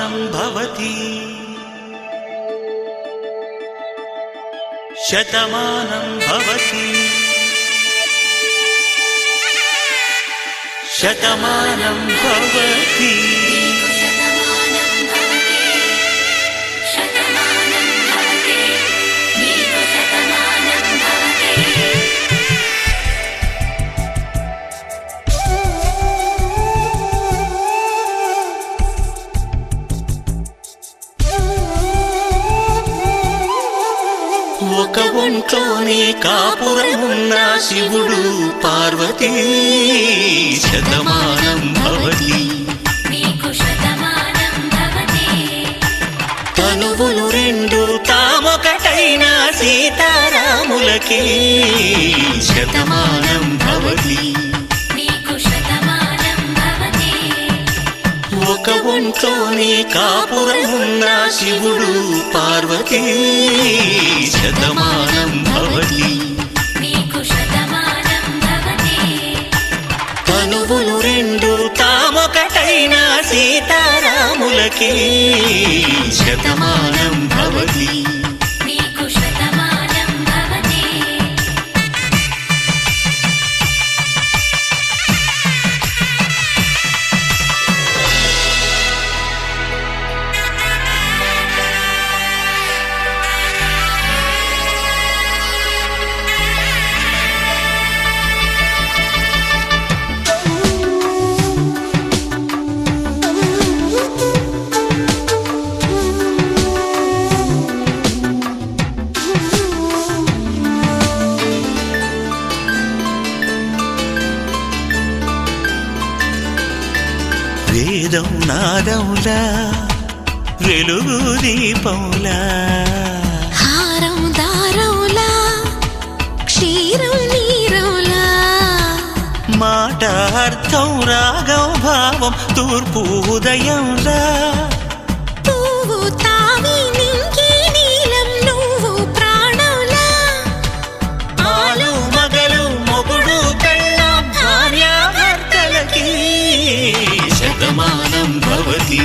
శతమానం భవతి శతమానం భవతి శతమానం భవతి ఒక ఒంట్లోనే కాపురమున్న శివుడు పార్వతీ శతమానం భవతి తనువులు రెండు తామొకటైన సీతారాములకి శతమానం భవతి ఒక ఒంట్లోనే కాపురమున్న శివుడు పార్వతీ శతమానం భవతి తనువులు రెండు తామొకటైన సీతారాములకి శతమానం భవతి వేదం నాదములా వెలుగు దీపములా హారం దారములా క్షీరం నీరములా మాట అర్థం రాగం భావం తూర్పు ఉదయంలా పువ్వు తావి నింగి నీలం నువ్వు ప్రాణంలా ఆలు మగలు మొగుడు పెళ్ళాం భార్యాభర్తలకి శతమానం భవతి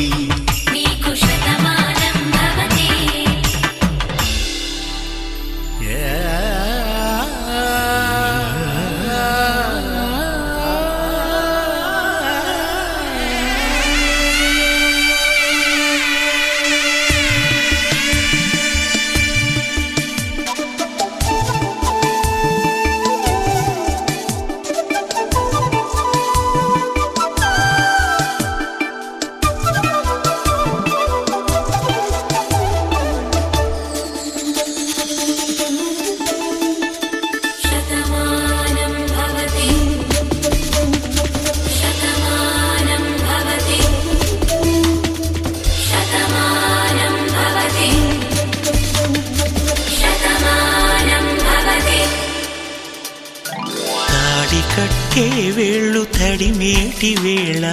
కట్టే వేళ్ళు తడిమేటి వేళ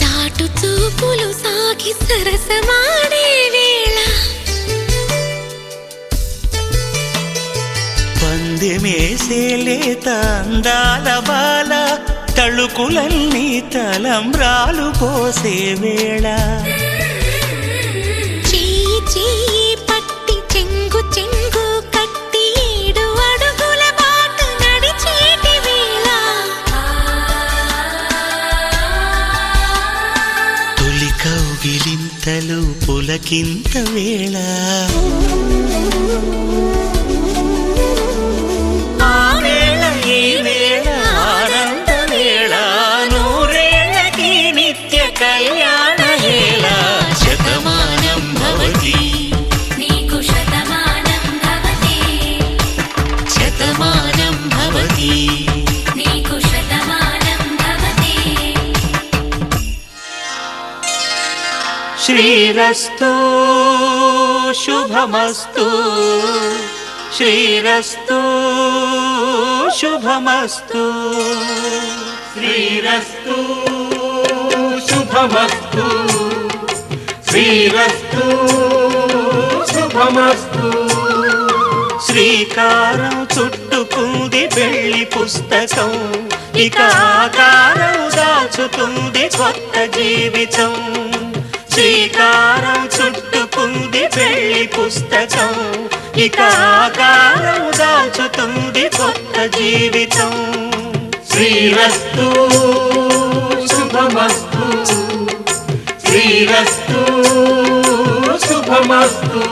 చాటు చూపులు సాగి సరసమాడే వేళ పందెమేసే లేత అందాల బాల తళుకులన్నీ తలంబ్రాలు పోసే వేళ చెయ్యి చెయ్యి పట్టి చెంగు చెంగు కట్టి ఏడు అడుగుల బాట నడిచేటి వేళ తొలి కౌగిలింతలు పులకింత వేళ కళ్యాణ హేళ శతమానం భవతి శతమానం భవతి శ్రీరస్తు శుభమస్తు శ్రీరస్తు శుభమస్తు శ్రీరస్తు శుభమస్తు శ్రీరస్తు శుభమస్తు శ్రీకారం చుట్టుకుంది పెళ్లి పుస్తకం ఇక ఆకారం దాచుతుంది కొత్త జీవితం శ్రీకారం వెళ్ళి పుస్తకం ఇక ఆకారం దాల్చుతుంది కొత్త జీవితం. శ్రీరస్తు శుభమస్తు, శ్రీరస్తు శుభమస్తు.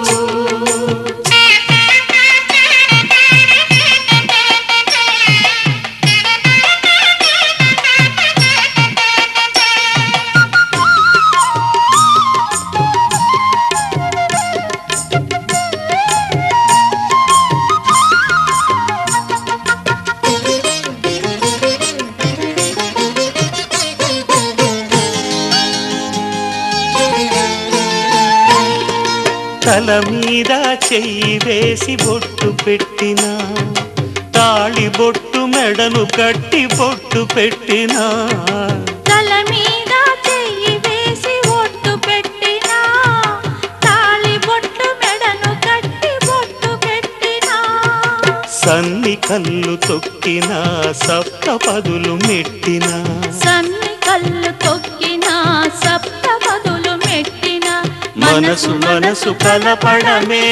తల మీద చెయ్యి వేసి బొట్టు పెట్టినా, తాళి బొట్టు మెడను కట్టి బొట్టు పెట్టినా, తల మీద చెయ్యి వేసి బొట్టు పెట్టినా, తాళి బొట్టు మెడను కట్టి బొట్టు పెట్టినా, సన్ని కళ్ళు తొక్కినా సప్త పదులు మెట్టినా, సన్ని కళ్ళు తొక్కినా సప్త పదులు మెట్టినా, మనసు మనసు కలపడమే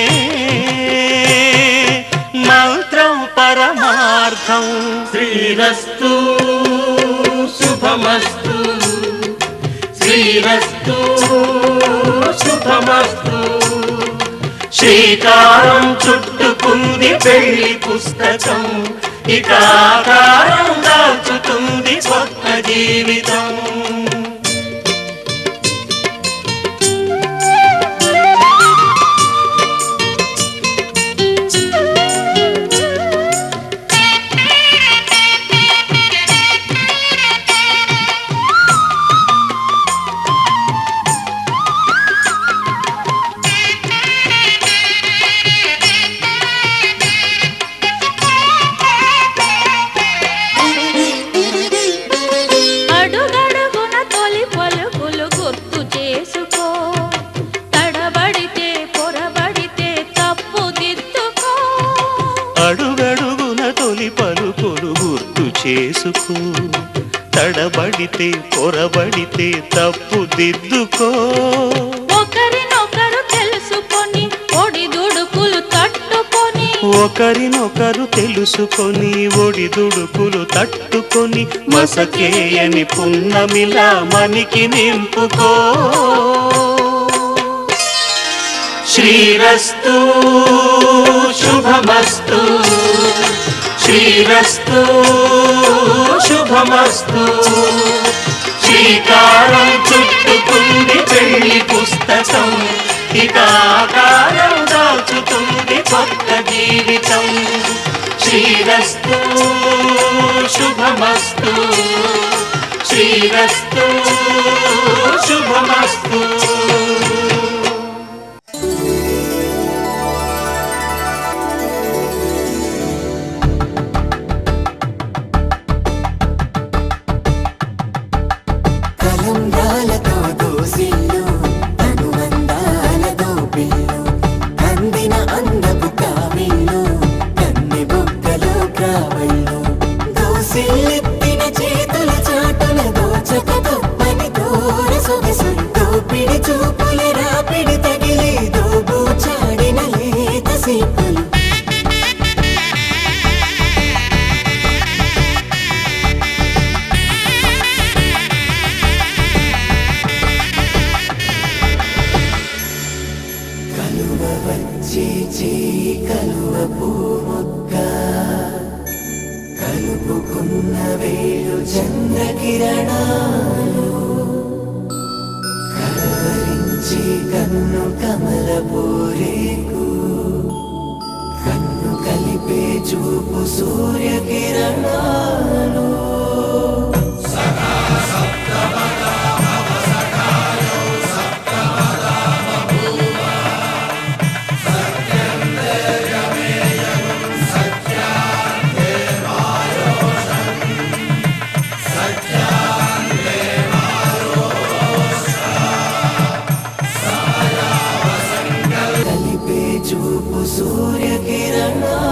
మంత్రం పరమార్థం. శ్రీరస్తు శుభమస్తు, శ్రీరస్తు శుభమస్తు. శ్రీకారం చుట్టుకుంది పెళ్లి పుస్తకం ఇక ఆకారం దాల్చుతుంది కొత్త జీవితం. అడుగడుగున తొలి పలుకులు గుర్తు చేసుకో, తడబడితే పొరబడితే తప్పు దిద్దుకో. ఒకరినొకరు తెలుసుకొని ఒడిదుడుకులు తట్టుకొని, ఒకరినొకరు తెలుసుకొని ఒడిదుడుకులు తట్టుకొని, మసకేయని పున్నమిలా మనికి నింపుకో. శ్రీరస్తు శుభమస్తు, శ్రీరస్తు శుభమస్తు. శ్రీకారం చుట్టుకుంది పెళ్లి పుస్తకం ఇక ఆకారం దాల్చుతుంది కొత్త జీవితం. శ్రీరస్తు శుభమస్తు, శ్రీరస్తు శుభమస్తు. కలుపుకున్న వేళు చంద్రకిరణాలు కలవరించి కన్ను కమలపూరేకు, కన్ను కలిపే చూపు సూర్యకిరణాలు. చూపు సూర్యకిరణాలు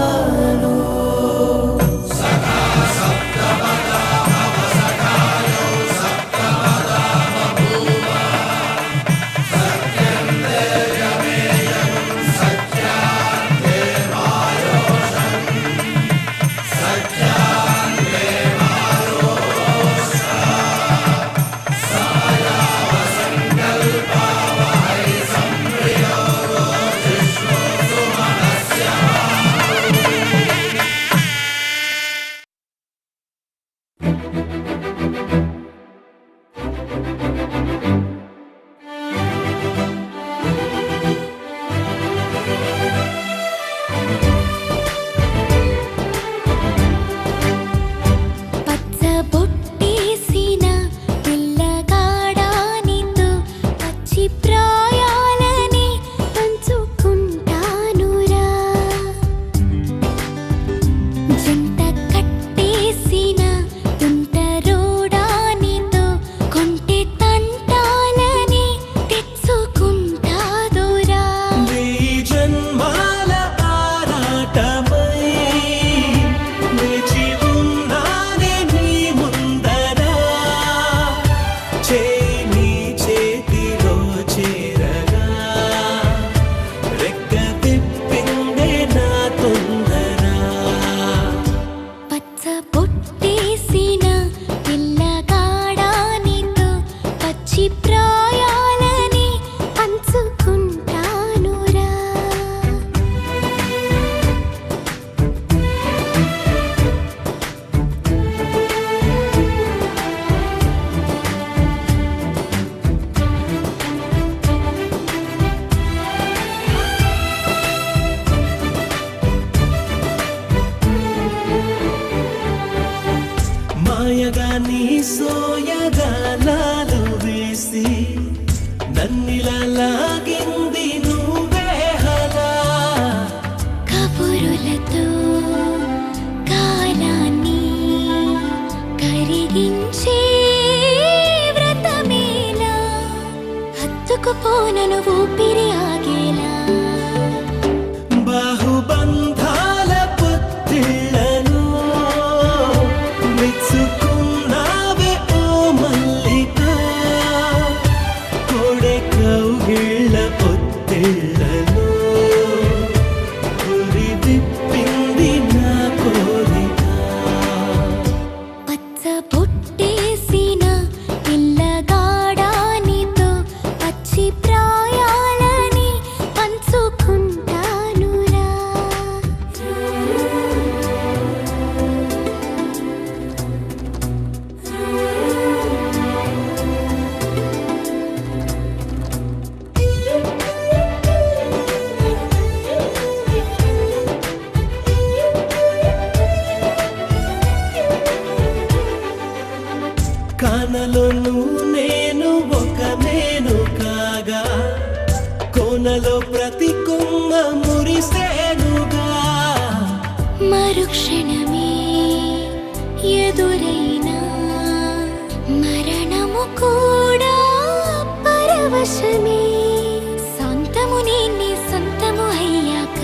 నన్ను ఊపిరి ఆగేలా బాహుబంధాల పొత్తిళ్లను మెచ్చుకున్నావే ఓ మల్లిక కోడె కౌగిళ్ళ పొత్తిళ్లను ఉరి విప్పింది నా కోరిక పచ్చ బొట్టేసిన పిల్లగాడానితో పచ్చి ప్రాయాలని పంచుకుంటానురా కానలోను నేను ఒక నేను కాగా కోనలో ప్రతి కొమ్మ మురిసేనుగా మరుక్షణమే ఎదురైనా మరణము కూడా పరవశమే సొంతము నేనే సొంతము అయ్యాక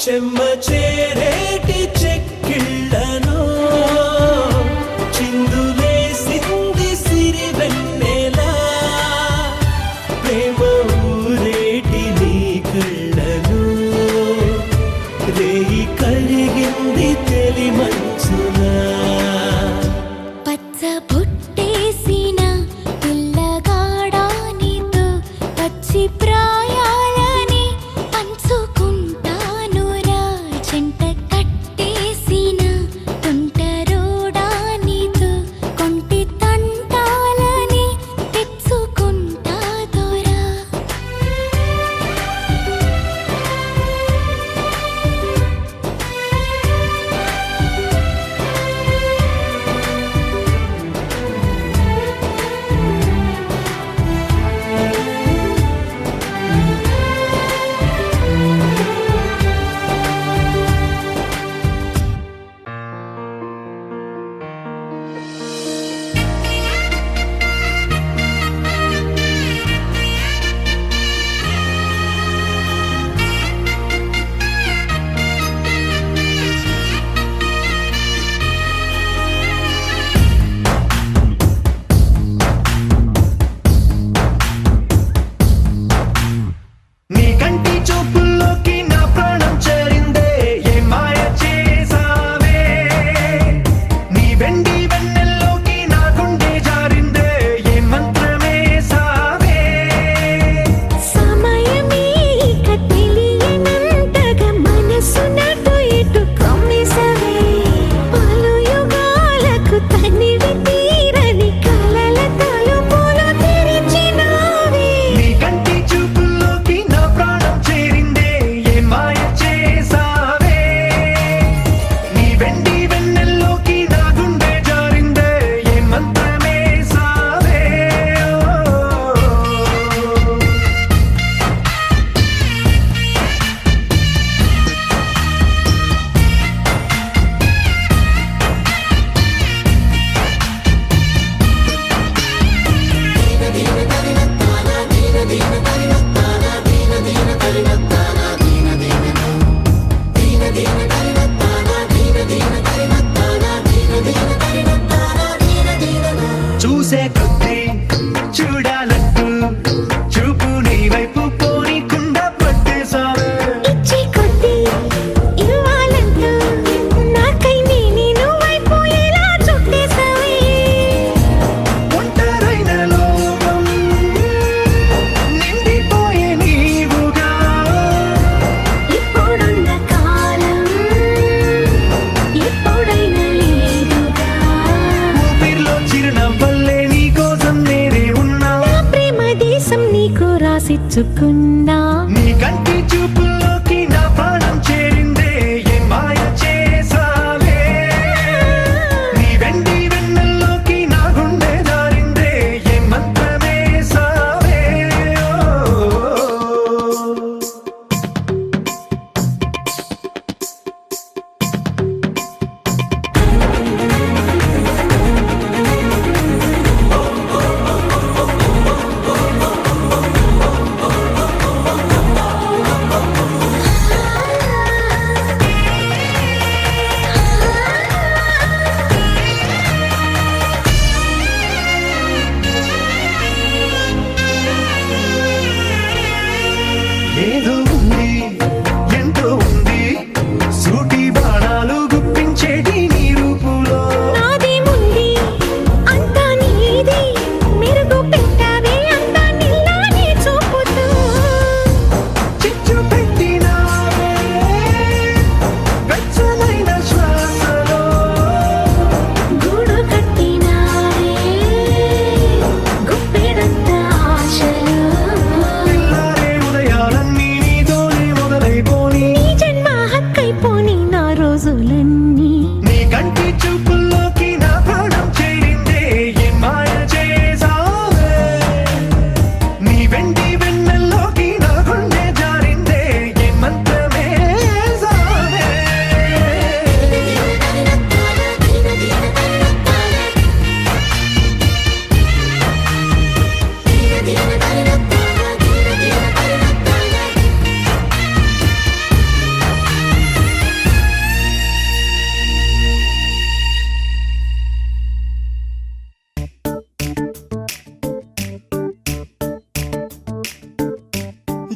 చెమ్మ చేరేటి చెక్కిళ్ళను చిందులేసింది సిరివెన్నెలా ప్రేమ ఊరేటి నీ కళ్ళను రేయి కరిగింది తెలి మంచులా పచ్చ బొట్టేసిన పిల్లగాడానితో పచ్చి ప్రాయాలని పంచుకుంటానురా జంట కట్టేసిన తుంటరోడానితో కొంటి తంటాలని తెచ్చుకుంటా దొరా నీ కంటి చూపుల్లోకి నా ప్రాణం చేరిందే ఏ మాయ చేసావే నీ వెండి వెన్నెల్లోకి నా గుండె జారిందే ఏ మంత్రమే సావే సమయమే ఇక తెలియనంతగా మనసు నటు ఇటు కమ్మిసవే పలు యుగాలకు తనివి తీరని కలల తలుపులు తెరిచినావే నీ కంటి చూపుల్లోకి నా ప్రాణం చేరిందే ఏ మాయ చేసావే నీ వెండి వెన్నెల్లోకి నా గుండె జారిందే ఏ మంత్రమే సావే చూసే కొద్దీ చూడాలంటూ చూపు నీ వైపు పోనీకుండా పట్టేశావే ఇచ్చే కొద్దీ ఇవ్వాలంటూ నాకై నేను వైపోయేలా చుట్టేసావే ఒంటరైన లోకం నిండిపోయే నీవుగా ఇప్పుడున్న కాలం ఎప్పుడైనా లేదుగా ఊపిరిలో చిరునవ్వల్లే నీ కోసం నేనే ఉన్నా నా ప్రేమ దేశం నీకు రాసిచ్చుకున్నా నీ కంటి చూపుల్లోకి నా ప్రాణం చేరిందే ఏ మాయ చేసావే నీ వెండి వెన్నెల్లోకి నా గుండె జారిందే ఏ మంత్రమే సావే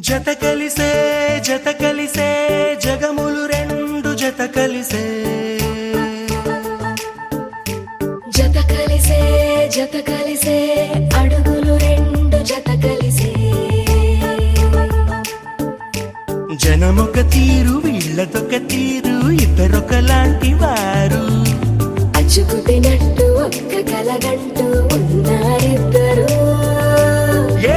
జత కలిసే జగములు రెండు జత కలిసే జత కలిసే అడుగులు రెండు జత కలిసే జనమొక తీరు వీళ్ళదొక తీరు ఇద్దరొకలాంటి వారు అచ్చుకు తినట్టు ఒక్క కలగంటూ ఉన్నారిద్దరు ఏ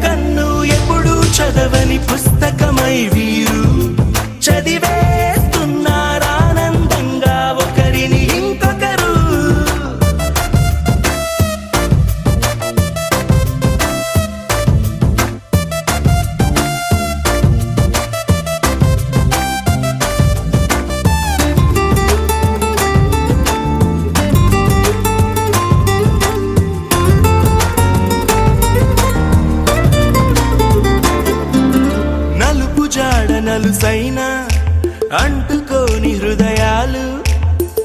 కన్ను ఎప్పుడు చదవని పుస్తకమై వీరు చదివేస్తున్నారానందంగా ఒకరిని ఇంకొకరు నలుపు జాడ నలుసైన అంటుకోని హృదయాలు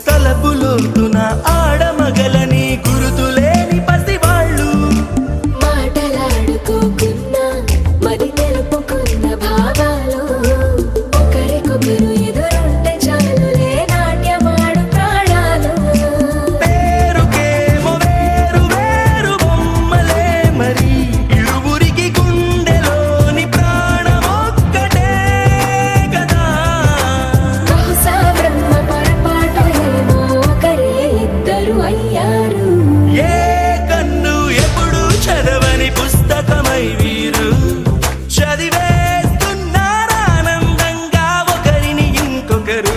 తలపులోతున ఆడమగలని గురుతులేని పసివాళ్ళు మాటలాడుకోకున్నా మరి తెలుపుకున్న భావాలు ఒకరికొకరు ఎదురుంటే చాలులే నాట్యమాడు ప్రాణాలు పేరుకేమో వేరు వేరు బొమ్మలే మరి ఇరువురికి గుండెలోని ప్రాణమొక్కటే కదా బహుశా బ్రహ్మ పొరపాటు ఏమో ఒకరే ఇద్దరు అయ్యారు ఏ కన్ను ఎప్పుడు చదవని పుస్తకమై వీరు చదివేస్తున్నారానందంగా ఒకరిని ఇంకొకరు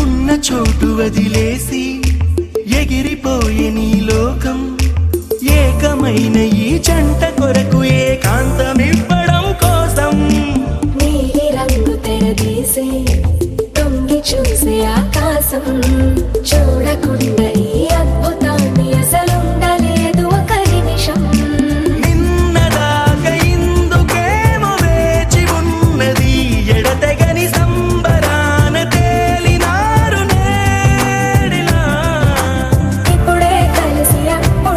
ఉన్న చోటు వదిలేసి ఎగిరిపోయే నీ లోకం ఏకమైన ఈ జంట కొరకు ఏకాంతమివ్వడం కోసం నీలి రంగు తెరదీసే తొంగి చూసే ఆకాశం చూడకుండా ఈ అద్భుతాన్ని అసలుండలేదు ఒక నిమిషం నిన్నదాకా ఇందుకేమో వేచి ఉన్నది ఎడతెగని సంబరాన తేలినారు నేడిలా ఇప్పుడే కలిసి అప్పుడు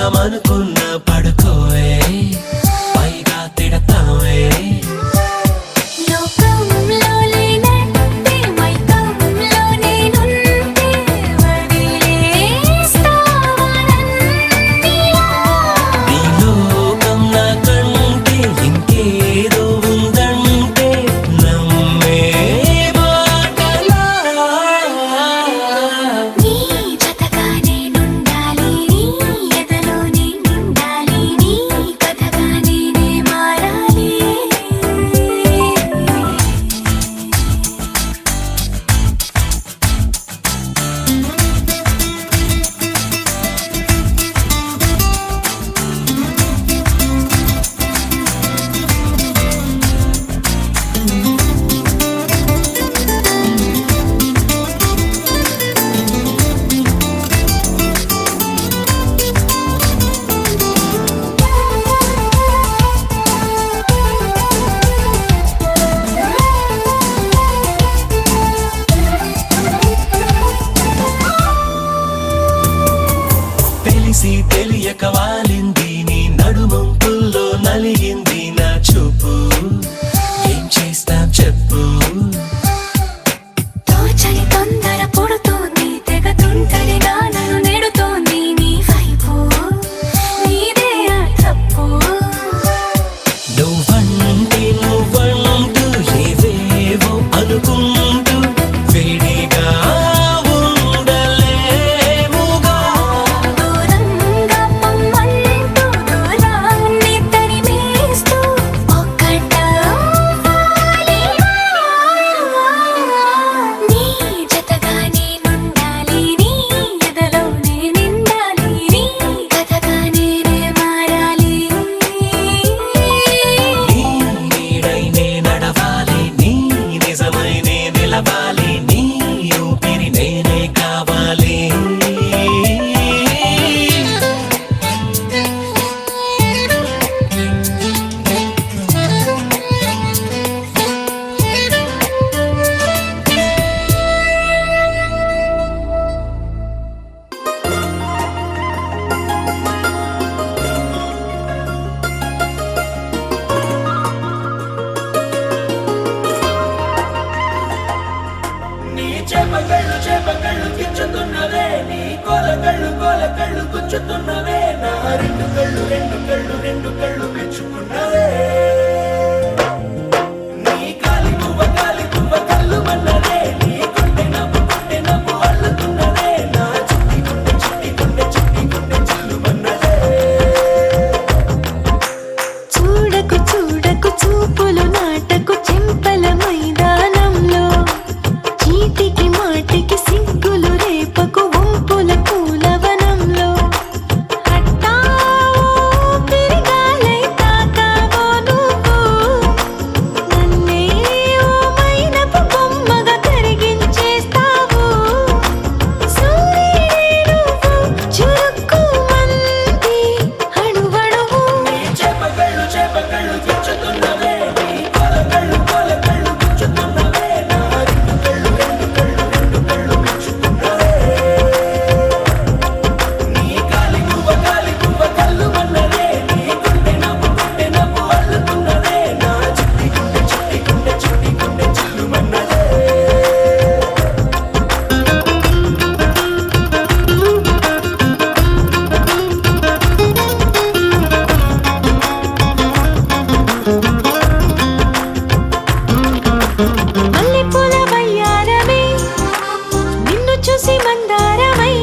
పడుకుందామనుకున్నా పడుకోవే పైగా తిడతావే లోకంలో లేనట్టే మైకంలో నేనుంటే వదిలేస్తావా నన్నిలా? నీ లోకం నాకంటే ఇంకేదో ఉందంటే నమ్మే మాటలా నీ జతగా నేనుండాలి, నీ ఎదలో నేనుండాలి, నీ కథగా నేనే మారాలి. తెలిసి తెలియక వాలింది నీ నడుమంపుల్లో నలిగింది నా చూపు ఏం చేస్తాం చెప్పు తోచని తొందర పుడుతోంది, తెగ తుంటరిగా నన్ను నెడుతోంది నీ వైపు, నీదే ఆ తప్పు. నువ్వంటూ ఏవేవో అనుకుంటూ వేడిగా ఉండలేముగా దూరంగా పొమ్మంటూ దూరాన్ని తరిమేస్తూ ఒక్కటవ్వాలి. నీ జతగా నేనుండాలి, నీ ఎదలో నేనుండాలి, నీ కథగా నేనే మారాలి. నీ నీడై నే నడవాలి నీ నిజమై నే నిలవాలి నీ ఊపిరి నేనే కావాలి నీ చేపకళ్ళు గిచ్చుతున్నవే నీ కోలకళ్ళు గుచ్చుతున్నవే నా రెండు కళ్ళు పెంచుకున్నవే నీ కాలి పువ్వ కళ్ళు మన్నదే నీ కొంటె నవ్వు అల్లుతున్నదే నా చిట్టి గుండె చిల్లు మన్నదే చూడకు చూడకు చూపులు నాటకు చెంపల మైదానంలో, చీటికి మాటికి సిగ్గులు రేపకు వంపుల పూలవనంలో. హఠావో పిరిగాలై తాకావో నువ్వు, నన్నే ఓ మైనపు బొమ్మగా కరిగించేస్తావు. సూర్యుడే నువ్వు చురుక్కుమంది అణువణువు. చేపకళ్ళు గిచ్చుతున్నవే నీ కోలకళ్ళు గుచ్చుతున్నవే నా రెండు కళ్ళు పెంచుకున్నవే నీ కాలి పువ్వ కళ్ళు మన్నదే నీ కొంటె నవ్వు అల్లుతున్నదే నా చిట్టి గుండె చిల్లు మన్నదే మల్లెపూల వయ్యారమై నిన్ను చూసి మందారమై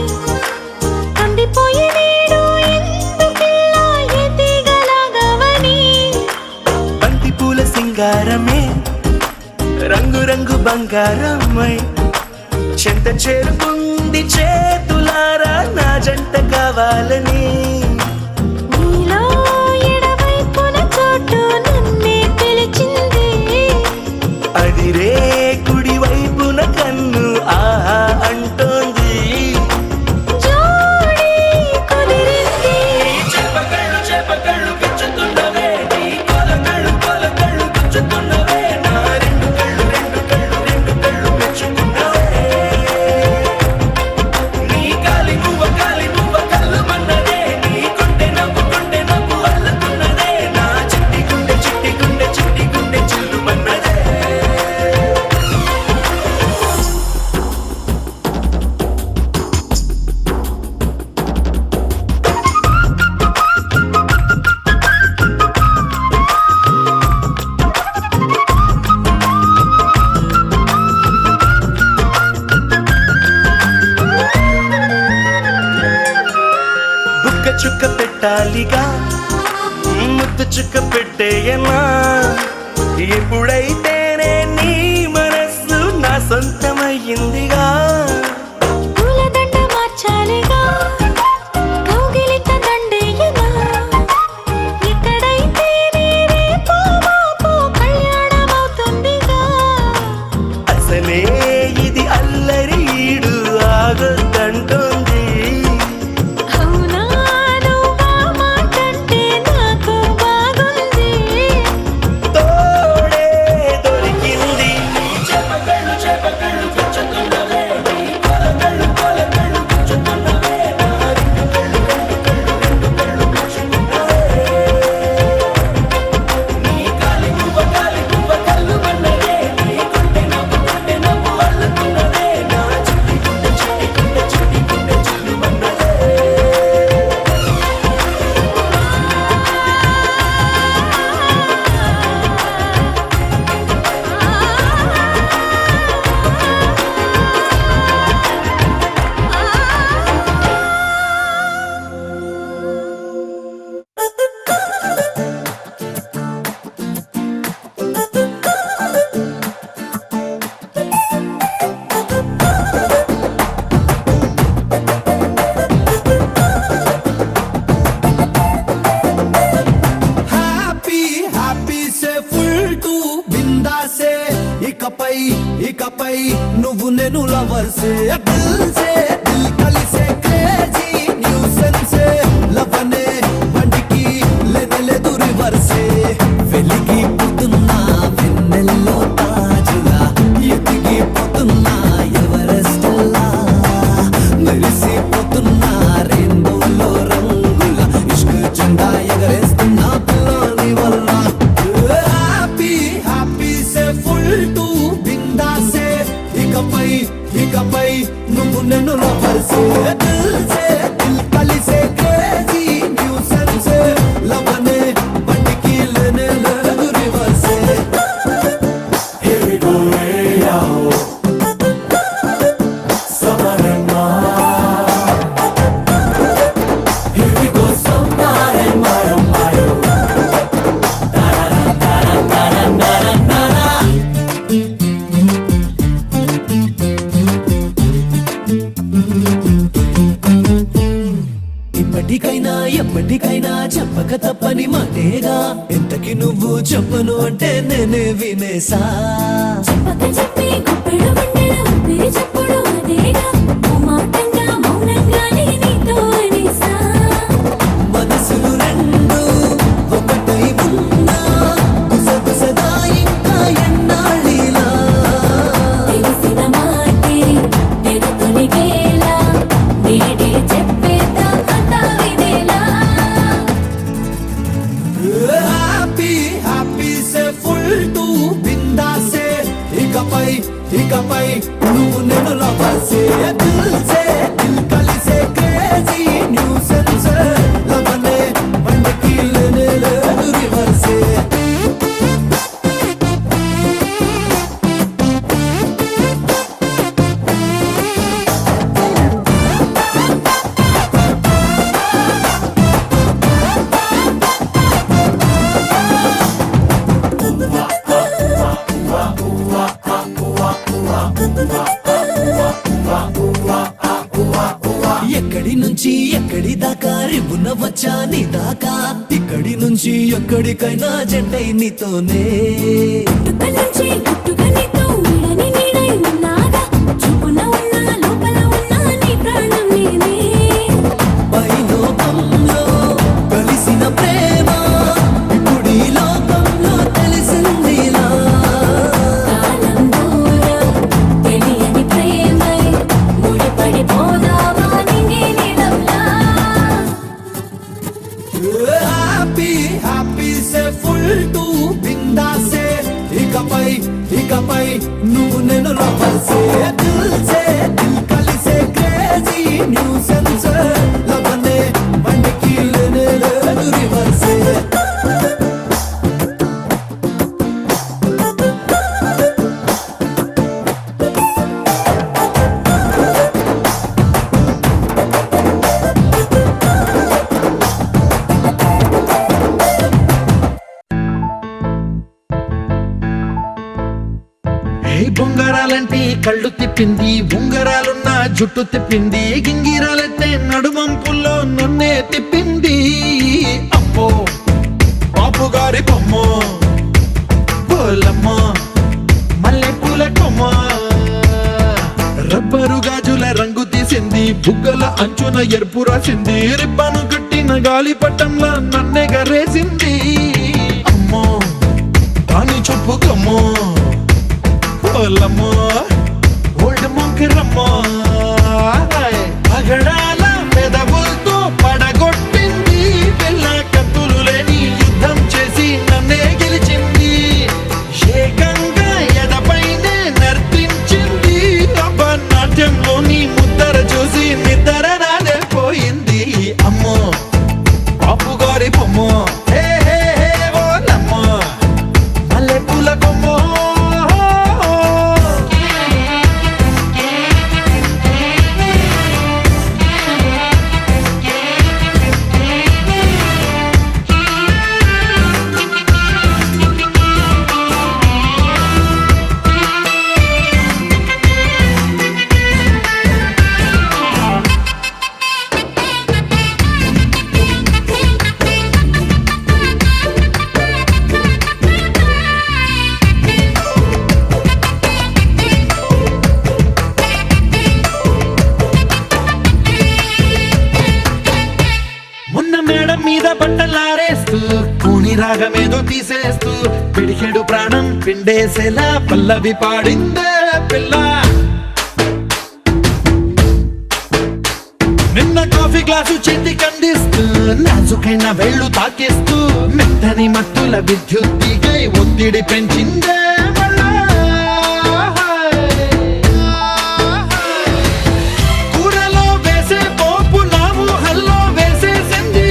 కందిపోయే నేడు ఎందుకిలా ఎదిగలాగవని. బంతి పూల సింగారమే రంగు బంగారమై చెంత చేరుకుంది చేతులారా నా జంట కావాలని. నీలో ఎడవైపున చోటు నన్నే పిలిచింది, అదిరే కుడి వైపున కన్ను ఆహా అంటోంది జోడి కుదిరింది. చేపకళ్ళు గిచ్చుతున్నవే నీ కోలకళ్ళు గుచ్చుతున్నవే నా రెండు కళ్ళు మెచ్చుకున్నవే నీ కాలి పువ్వ కళ్ళు మన్నదే నీ హాయిగా ముద్దు చుక్క పెట్టేయనా ఎప్పుడైతేనే నీ మనస్సు నా సొంతమయ్యిందిగా పూలదండ మార్చాలిగా కౌగిలిత దండేయనా ఎక్కడైతే రేపో మాపో కళ్యాణమవుతుందిగా అసలే ఇది అల్లరి ఈడు ఆగొద్దంటోంది అవునా నువ్వా మాటంటే నాకు బాగుంది తోడే దొరికింది హ్యాపీ హ్యాపీ సే ఫుల్ టు బిందాసే ఇకపై నువ్వు నేను లవర్సే దిల్ సే దిల్ కలిసే క్రేజీ న్యూసెన్సే లవనే బండికి లేదు రివర్సే వెలిగిపోతున్నా వెన్నెల్లో తాజులా ఎదిగిపోతున్నా ఎవరెస్టల్లా మెరిసిపోతున్నా రెయిన్బోలో రంగుల ఇష్క్ జెండా ఎగరేస్తున్నా పిల్లని వల్ల హ్యాపీ హ్యాపీ సే ఫుల్ టు బిందాసే ఇకపై నువ్వు నన్ను లవర్సే దిల్ సే దిల్ కలిసే క్రేజీ న్యూసెన్సే లవనే బండికి లేదు రివర్సే Here we go, hey, yo. Summer and Mar. Here we go, summer and Mar, oh my, oh. ఇప్పటికైనా ఎప్పటికైనా చెప్పక తప్పని మాటేగా ఎంతకి నువ్వు చెప్పను అంటే నేనే వినేసా చెప్పక చెప్పి గుప్పెడు గుండెల ఊపిరి చప్పుడు అదేగా ఓ మాటంగా మౌనంగానే నీతో అనేసా మనసులు రెండు ఒకటై ఉన్నా గుసగుసగా ఇంకా ఎన్నాళ్ళిలా తెలిసిన మాటే తెగ తొలిగేలా నేడే చెప్పేదా అంతా వినేలా హ్యాపీ హ్యాపీ సే ఫుల్ టు బిందాసే ఇకపై నువ్వు నేను లవర్సే దిల్ సే దిల్ కలిసే క్రేజీ న్యూసెన్సే లవనే బండికి లేదు రివర్సే ఎక్కడి నుంచి ఎక్కడి దాకా రివ్వున వచ్చా నీ దాకా ఇక్కడి నుంచి ఎక్కడికైనా జంటై నీతోనే పుట్టుక నుంచి పుట్టుక నీతో వీడని నీడై ఉన్నాగా చూపున ఉన్నా లోపల ఉన్నా నీ ప్రాణం నేనే పైలోకంలో కలిసిన ప్రేమ ఇప్పుడు ఈ లోకంలో తెలిసిందిలా కాలం దూరం తెలియని ప్రేమై ముడిపడిపోదామా నింగి నీలంలా హ్యాపీ హ్యాపీ సే ఫుల్ టు బిందాసే ఇకపై నువ్వు నేను లవర్సే దిల్ సే దిల్ కలిసే క్రేజీ న్యూసెన్సే లవనే బండికి లేదు రివర్సే కళ్ళు తిప్పింది, ఉంగరాలున్న జుట్టు తిప్పింది, గింగిరాలెత్తే నడుమంపుల్లో నన్నే తిప్పింది. అమ్మో బాపు గారి బొమ్మ, పోలమ్మ మల్లె పూల కొమ్మ, రబ్బరు గాజుల రంగు తీసింది, బుగ్గల అంచున ఎరుపు రాసింది, రిబ్బను కట్టిన గాలిపటంలా నన్నే గరేసింది. అమ్మో దాని చెప్పుకమ్మో, పోలమ్మో ఓల్డ్ మొంకిరమ్మో, పగడాల పెదవులతో పడగొట్టింది, పిల్ల కత్తులు లేని యుద్ధం చేసి నన్నే గెలిచింది, ఏకంగా ఎదపైనే నర్తించింది, నాట్యంలోని ముద్దర చూసి నిద్ర నాదే పోయింది. అమ్మో బాపు గారి బొమ్మో, హే హే హే ఓలమ్మో మల్లె పూల కొమ్మో. మొన్న మేడం మీద బట్టలారేస్తూ, కూని రాగమేదో తీసేస్తూ, పిడికెడు ప్రాణం పిండేసేలా పల్లవి పాడిందే పిల్ల. నిన్న కాఫీ గ్లాసు చేతి కందిస్తూ, నాజుకైన వేళ్ళు తాకిస్తూ, మెత్తని మత్తుల విద్యుత్తిగై ఒత్తిడి పెంచిందే మళ్ళా. కూరలో వేసే పోపు నా ఊహల్లో వేసేసింది,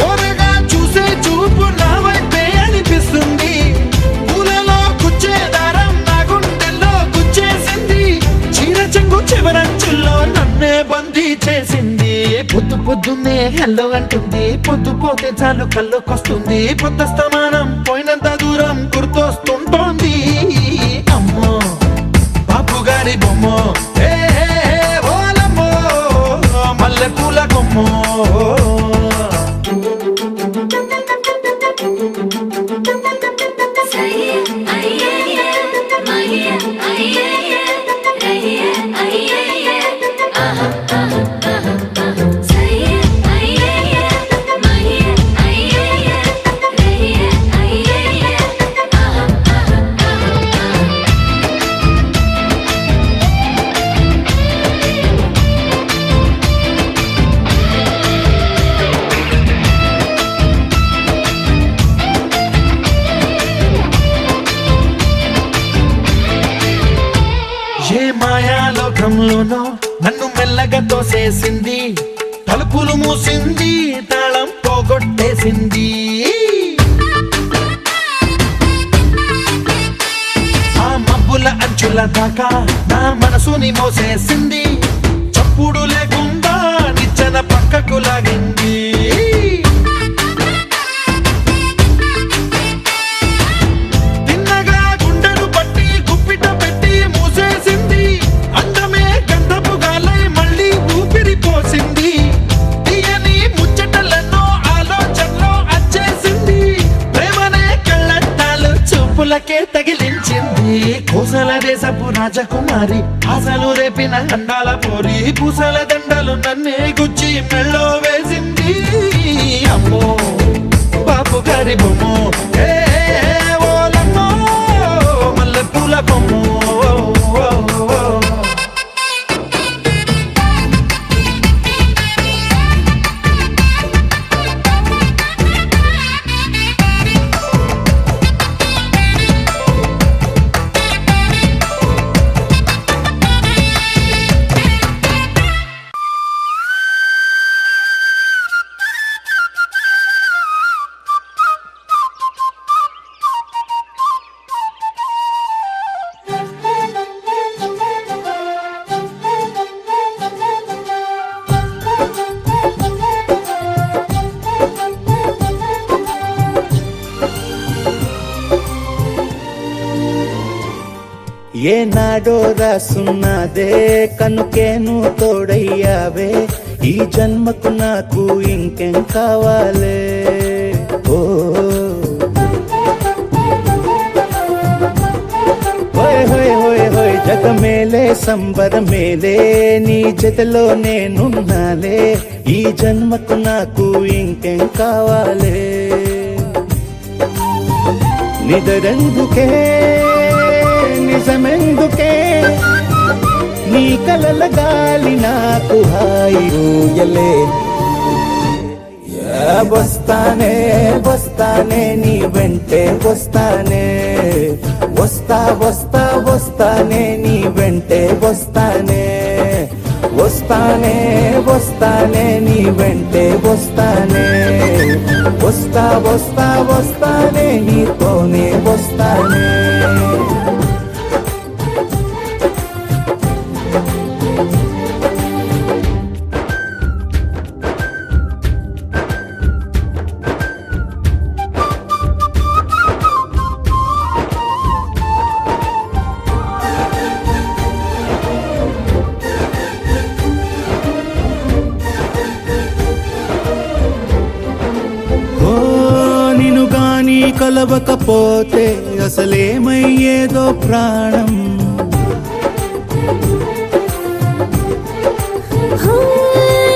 ఓరగా చూసే చూపు నా వైపే అనిపిస్తుంది, పూలలో గుచ్చే దారం నా గుండెల్లో గుచ్చేసింది, చీర చెంగు చివరంచుల్లో నన్నే బందీ చేసింది. పొద్దు పొద్దున్నే హెల్లో అంటుంది, పొద్దు పోతే చాలు కళ్ళొకొస్తుంది, పొద్దు స్తమానం పోయినంత దూరం గుర్తొస్తుంటోంది. అమ్మో బాపు గారి బొమ్మో, హే హే హే ఓలమ్మో మల్లె పూల కొమ్మో. ఏ మాయాలోకంలోనో నన్ను మెల్లగా తోసేసింది, తలుపులు మూసింది, తాళం పోగొట్టేసింది, ఆ మబ్బుల అంచుల దాకా నా మనసుని మోసేసింది, చప్పుడు లేకుండా నిచ్చెన పక్కకు లాగింది, తగిలించింది. కోసల దేశపు రాజకుమారి, ఆశలు రేపిన అండాల పోరి, పూసల దండలు నన్నే గుచ్చి మెళ్ళో వేసింది. అమ్మో బాపు గారి బొమ్మో, హే హే ఓలమ్మో మల్లె పూల కొమ్మో. ఏనాడో రాసున్నదే కనుకేను తోడయ్యావే ఈ జన్మకు నాకు ఇంకేం కావాలే ఓ హోయ్ హోయ్ హోయ్ హోయ్ జగ మేలే సంబర మేలే నీ జతలో నేనున్నాలే ఈ జన్మకు నాకు ఇంకేం కావాలే నిదరెందుకే నిజమెందుకే నీ కలల గాలి నాకు హాయి ఊయలే వస్తానే వస్తానే నీ వెంటే వస్తానే వస్తా వస్తా వస్తానే నీ వెంటే వస్తానే వస్తానే వస్తానే నీ వెంటే వస్తానే వస్తా వస్తా వస్తానే నీతోనే వస్తానే కలవకపోతే అసలేమయ్యేదో ప్రాణం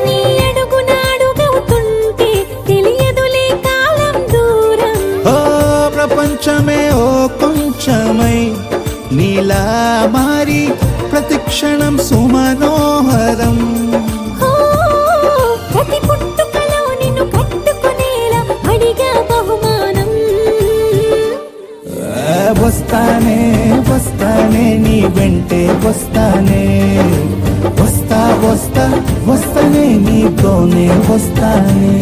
నీ అడుగునాడుగవుతుంటే తెలియదులే కాలం దూరం ఓ ప్రపంచమే ఓ కొంచెమై నీలా మారి ప్రతిక్షణం సుమనోహరం ప్రతి పుట్టుకలో నిన్ను కట్టుకునేలా అడిగా బహుమానం వస్తానే వస్తానే నీ వెంటే వస్తానే వస్తా వస్తా వస్తానే నీతోనే వస్తానే